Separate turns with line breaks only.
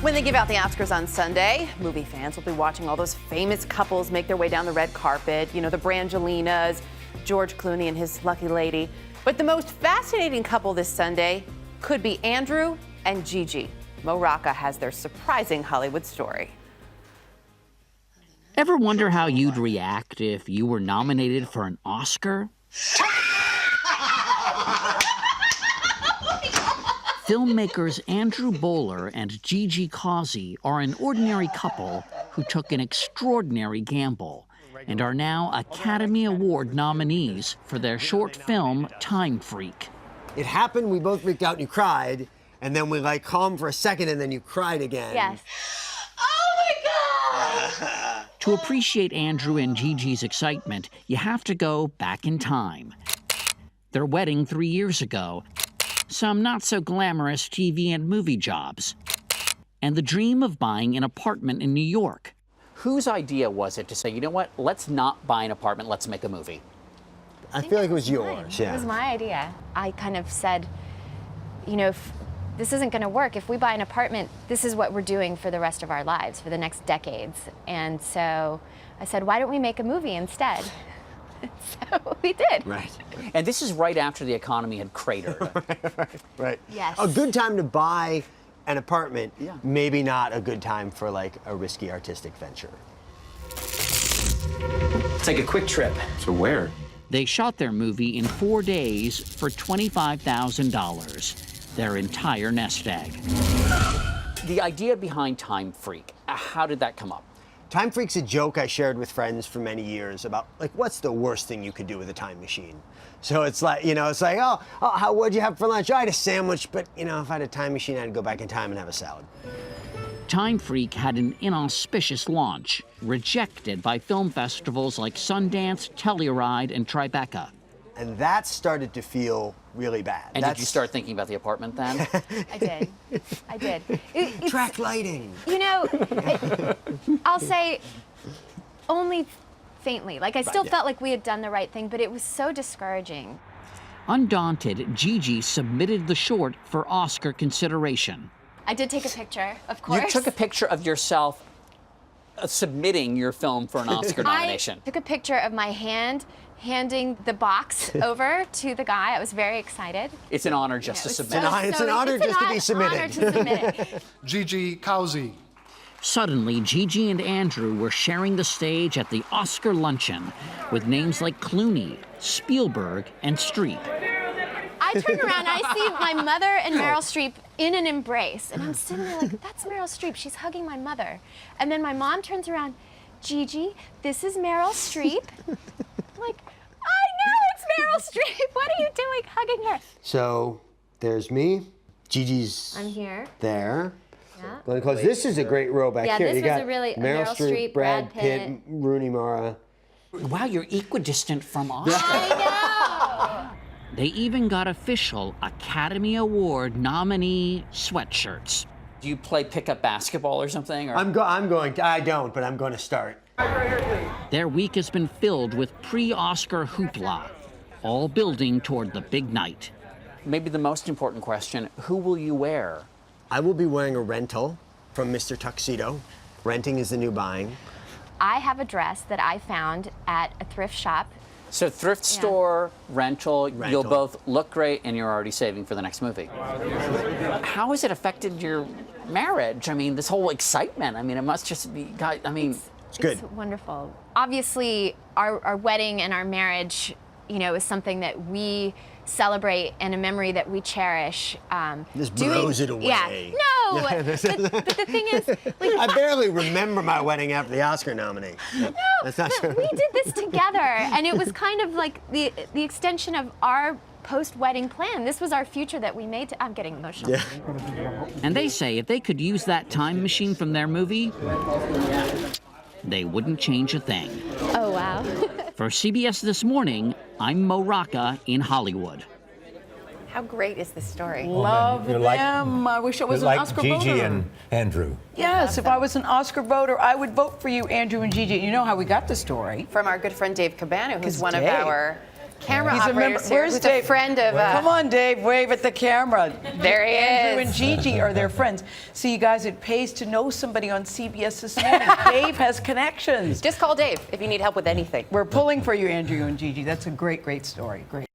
When they give out the Oscars on Sunday, movie fans will be watching all those famous couples make their way down the red carpet. You know, the Brangelinas, George Clooney and his lucky lady. But the most fascinating couple this Sunday could be Andrew and Gigi. Mo Rocca has their surprising Hollywood story.
Ever wonder how you'd react if you were nominated for an Oscar? Filmmakers Andrew Bowler and Gigi Causey are an ordinary couple who took an extraordinary gamble and are now Academy Award nominees for their short film, Time Freak.
It happened, we both freaked out and you cried, and then we like calmed for a second and then you cried again.
Yes.
Oh my God!
To appreciate Andrew and Gigi's excitement, you have to go back in time. Their wedding 3 years ago, some not-so-glamorous TV and movie jobs, and the dream of buying an apartment in New York.
Whose idea was it to say, you know what, let's not buy an apartment, let's make a movie?
I feel like it was yours, yeah.
It was my idea. I kind of said, you know, if this isn't going to work. If we buy an apartment, this is what we're doing for the rest of our lives, for the next decades. And so I said, why don't we make a movie instead? So we did.
Right.
And this is right after the economy had cratered.
Right.
Yes.
A good time to buy an apartment,
Yeah.
maybe not a good time for like a risky artistic venture.
Take a quick trip.
So where?
They shot their movie in 4 days for $25,000, their entire nest egg.
The idea behind Time Freak, how did that come up?
Time Freak's a joke I shared with friends for many years about, like, what's the worst thing you could do with a time machine? So it's like, you know, it's like, what'd you have for lunch? I had a sandwich, but, you know, if I had a time machine, I'd go back in time and have a salad.
Time Freak had an inauspicious launch, rejected by film festivals like Sundance, Telluride, and Tribeca.
And that started to feel really bad.
And did you start thinking about the apartment then?
I did. I did.
Track lighting.
You know, I'll say only faintly. Like, I still felt like we had done the right thing, but it was so discouraging.
Undaunted, Gigi submitted the short for Oscar consideration.
I did take a picture, of course.
You took a picture of yourself submitting your film for an Oscar nomination.
I took a picture of my hand handing the box over to the guy. I was very excited.
It's an honor just to submit.
It's an honor just to be submitted.
Honor to submit it.
Gigi Causey.
Suddenly, Gigi and Andrew were sharing the stage at the Oscar luncheon with names like Clooney, Spielberg, and Streep.
I turn around and I see my mother and Meryl Streep in an embrace. And I'm sitting there like, that's Meryl Streep. She's hugging my mother. And then my mom turns around, Gigi, this is Meryl Streep. I'm like, I know it's Meryl Streep. What are you doing hugging her?
So there's me. Gigi's
I'm here.
there.
Yeah.
Glenn Close. This is a great row back
Yeah,
here.
this
You
was
got
a really
Meryl Streep, Brad Pitt,
Pitt.
Rooney Mara.
Wow, you're equidistant from Oscar.
I know.
They even got official Academy Award nominee sweatshirts.
Do you play pickup basketball or something? Or?
I don't, but I'm going to start.
Their week has been filled with pre-Oscar hoopla, all building toward the big night.
Maybe the most important question, who will you wear?
I will be wearing a rental from Mr. Tuxedo. Renting is the new buying.
I have a dress that I found at a thrift shop.
So thrift store, rental, you'll
Rental.
both look great and you're already saving for the next movie. How has it affected your marriage? I mean, this whole excitement, I mean, it must just be, I mean...
It's good.
It's wonderful. Obviously, our wedding and our marriage, you know, is something that we celebrate and a memory that we cherish.
This blows it away.
Yeah. No, but the thing is, like,
I barely remember my wedding after the Oscar nominee.
no,
That's not
but
true.
we did this together, and it was kind of like the extension of our post-wedding plan. This was our future that we made. I'm getting emotional.
Yeah.
And they say if they could use that time machine from their movie, they wouldn't change a thing.
Oh, wow.
For CBS This Morning, I'm Mo Rocca in Hollywood.
How great is this story?
Love
You're like-
them. I wish I was an
like
Oscar
Gigi
voter.
and Andrew.
Yes, if I was an Oscar voter, I would vote for you, Andrew and Gigi. You know how we got the story.
From our good friend Dave Cabana, who's
'Cause
one of
Dave-
our camera
He's a member.
operators here.
Where's
Who's
Dave?
a friend of.
Come on, Dave, wave at the camera.
There he
Andrew
is.
and Gigi are their friends. See, you guys, it pays to know somebody on CBS this morning. Dave has connections.
Just call Dave if you need help with anything.
We're pulling for you, Andrew and Gigi. That's a great, great story. Great.